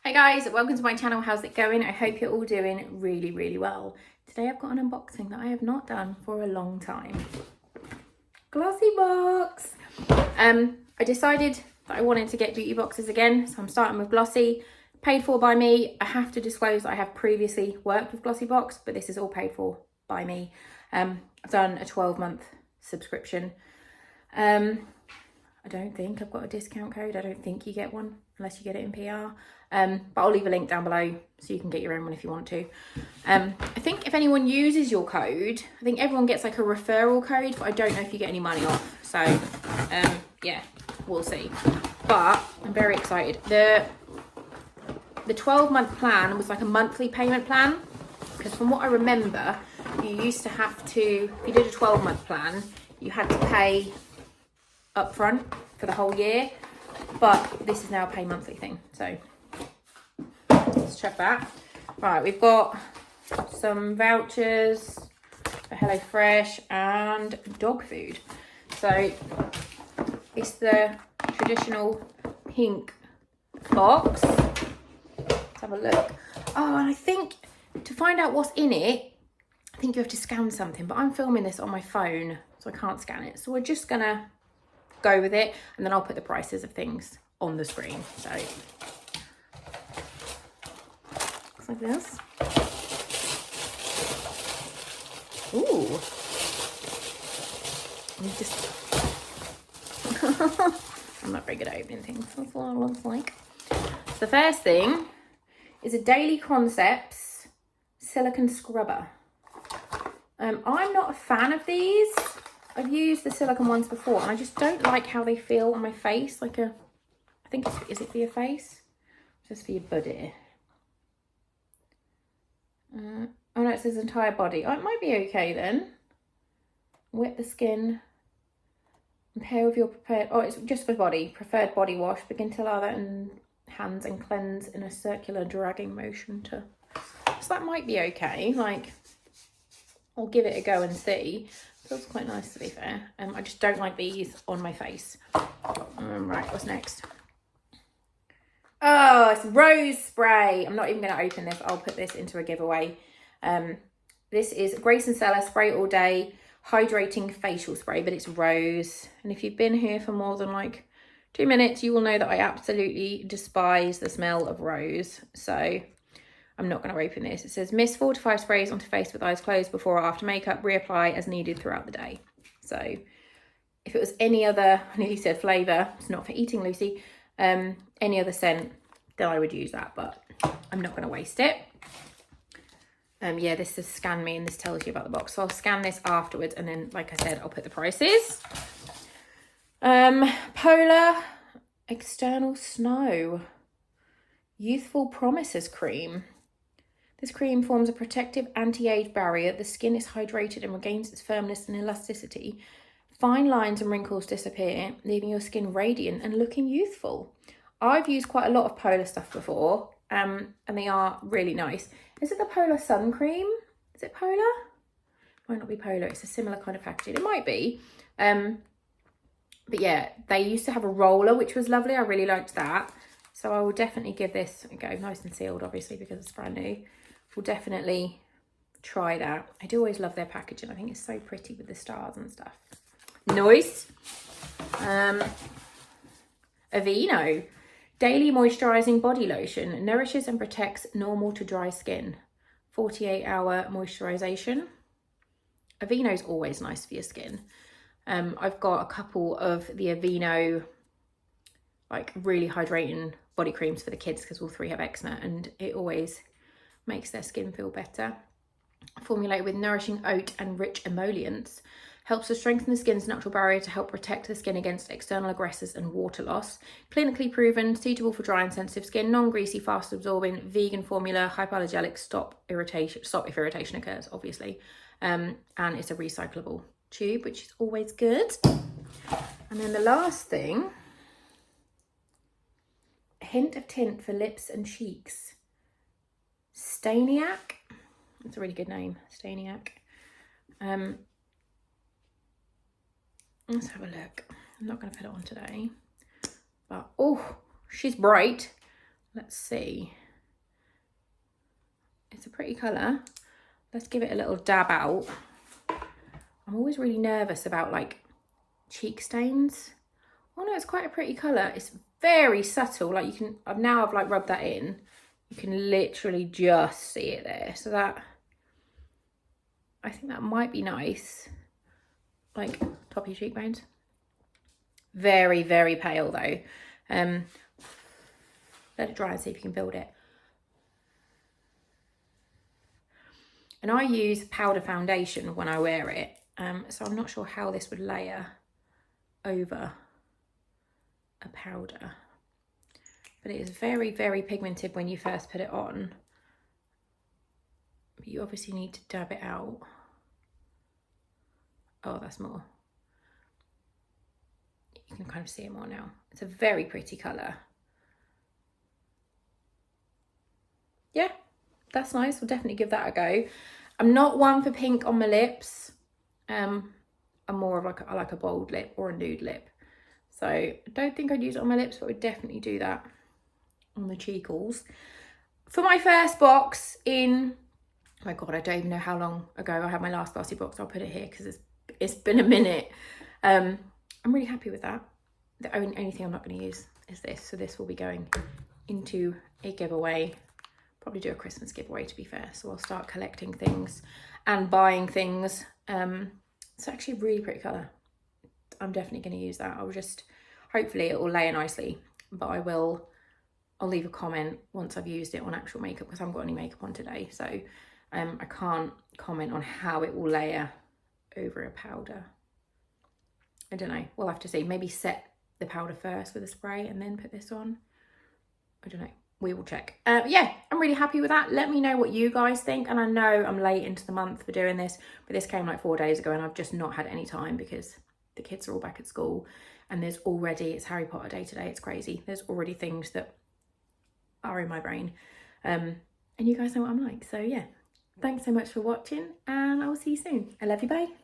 Hi guys, welcome to my channel. How's it going? I hope you're all doing really well. Today I've got an unboxing that I have not done for a long time. Glossybox. I decided that I wanted to get beauty boxes again, so I'm starting with Glossy. Paid for by me. I have to disclose that I have previously worked with Glossybox, but this is all paid for by me. I've done a 12-month subscription. I don't think I've got a discount code. I don't think you get one unless you get it in PR. But I'll leave a link down below so you can get your own one if you want to. I think if anyone uses your code, I think everyone gets like a referral code, but I don't know if you get any money off. So yeah, we'll see. But I'm very excited. The 12-month plan was like a monthly payment plan, because from what I remember, you used to have to, if you did a 12-month plan, you had to pay upfront for the whole year, but this is now a pay monthly thing. So let's check that. Right, we've got some vouchers for HelloFresh and dog food. So it's the traditional pink box. Let's have a look. Oh, and I think to find out what's in it, I think you have to scan something, but I'm filming this on my phone, so I can't scan it. So we're just gonna go with it, and then I'll put the prices of things on the screen. So looks like this. Ooh. I'm not very good at opening things. That's what it looks like. So the first thing is a Daily Concepts silicone scrubber. I'm not a fan of these. I've used the silicone ones before, and I just don't like how they feel on my face. Like I think is it for your face? Just for your body. Oh no, it says entire body. Oh, it might be okay then. Wet the skin. And pair with your prepared, oh, it's just for body. Preferred body wash. Begin to lather in hands and cleanse in a circular dragging motion to. So that might be okay. Like, I'll give it a go and see. Feels quite nice, to be fair. I just don't like these on my face. Right, what's next? Oh, it's rose spray. I'm not even going to open this. I'll put this into a giveaway. This is Grace and Stella Spray All Day Hydrating Facial Spray, but it's rose. And if you've been here for more than like 2 minutes, you will know that I absolutely despise the smell of rose. So I'm not going to open this. It says mist 4 to 5 sprays onto face with eyes closed before or after makeup. Reapply as needed throughout the day. So if it was any other, I nearly said flavour, it's not for eating, Lucy, any other scent, then I would use that, but I'm not going to waste it. Yeah, this says scan me, and this tells you about the box. So I'll scan this afterwards, and then, like I said, I'll put the prices. Polar External Snow Youthful Promises Cream. This cream forms a protective anti-age barrier. The skin is hydrated and regains its firmness and elasticity. Fine lines and wrinkles disappear, leaving your skin radiant and looking youthful. I've used quite a lot of Polar stuff before, and they are really nice. Is it the Polar Sun Cream? Is it Polar? Might not be Polar. It's a similar kind of packaging. It might be. But yeah, they used to have a roller, which was lovely. I really liked that. So I will definitely give this a go. Nice and sealed, obviously, because it's brand new. We'll definitely try that. I do always love their packaging. I think it's so pretty with the stars and stuff. Nice. Aveeno Daily Moisturising Body Lotion. Nourishes and protects normal to dry skin. 48-hour moisturisation. Aveeno's always nice for your skin. I've got a couple of the Aveeno like really hydrating body creams for the kids, because all 3 have eczema, and it always makes their skin feel better. Formulated with nourishing oat and rich emollients, helps to strengthen the skin's natural barrier to help protect the skin against external aggressors and water loss. Clinically proven, suitable for dry and sensitive skin, non-greasy, fast absorbing, vegan formula, hypoallergenic, stop if irritation occurs, obviously. And it's a recyclable tube, which is always good. And then the last thing, a hint of tint for lips and cheeks. Staniac. That's a really good name, Staniac. Let's have a look. I'm not going to put it on today, but oh, she's bright. Let's see. It's a pretty colour. Let's give it a little dab out. I'm always really nervous about like cheek stains. Oh no, it's quite a pretty colour. It's very subtle. Like you can, I've like rubbed that in. You can literally just see it there. So that, I think that might be nice. Like top of your cheekbones. Very, very pale though. Let it dry and see if you can build it. And I use powder foundation when I wear it. So I'm not sure how this would layer over a powder. But it is very, very pigmented when you first put it on. But you obviously need to dab it out. Oh, that's more. You can kind of see it more now. It's a very pretty colour. Yeah, that's nice. We'll definitely give that a go. I'm not one for pink on my lips. I'm more of like I like a bold lip or a nude lip. So I don't think I'd use it on my lips, but I would definitely do that on the cheekles. For my first box in, oh my God, I don't even know how long ago I had my last Glossybox. I'll put it here because it's been a minute. I'm really happy with that. The only thing I'm not going to use is this. So this will be going into a giveaway. Probably do a Christmas giveaway, to be fair. So I'll start collecting things and buying things. It's actually a really pretty colour. I'm definitely going to use that. I'll just, hopefully it will layer nicely, but I'll leave a comment once I've used it on actual makeup because I haven't got any makeup on today. So I can't comment on how it will layer over a powder. I don't know. We'll have to see. Maybe set the powder first with a spray and then put this on. I don't know. We will check. Yeah, I'm really happy with that. Let me know what you guys think. And I know I'm late into the month for doing this, but this came like 4 days ago and I've just not had any time because the kids are all back at school and there's already, it's Harry Potter day today. It's crazy. There's already things that are in my brain. And you guys know what I'm like. So yeah, thanks so much for watching and I will see you soon. I love you. Bye.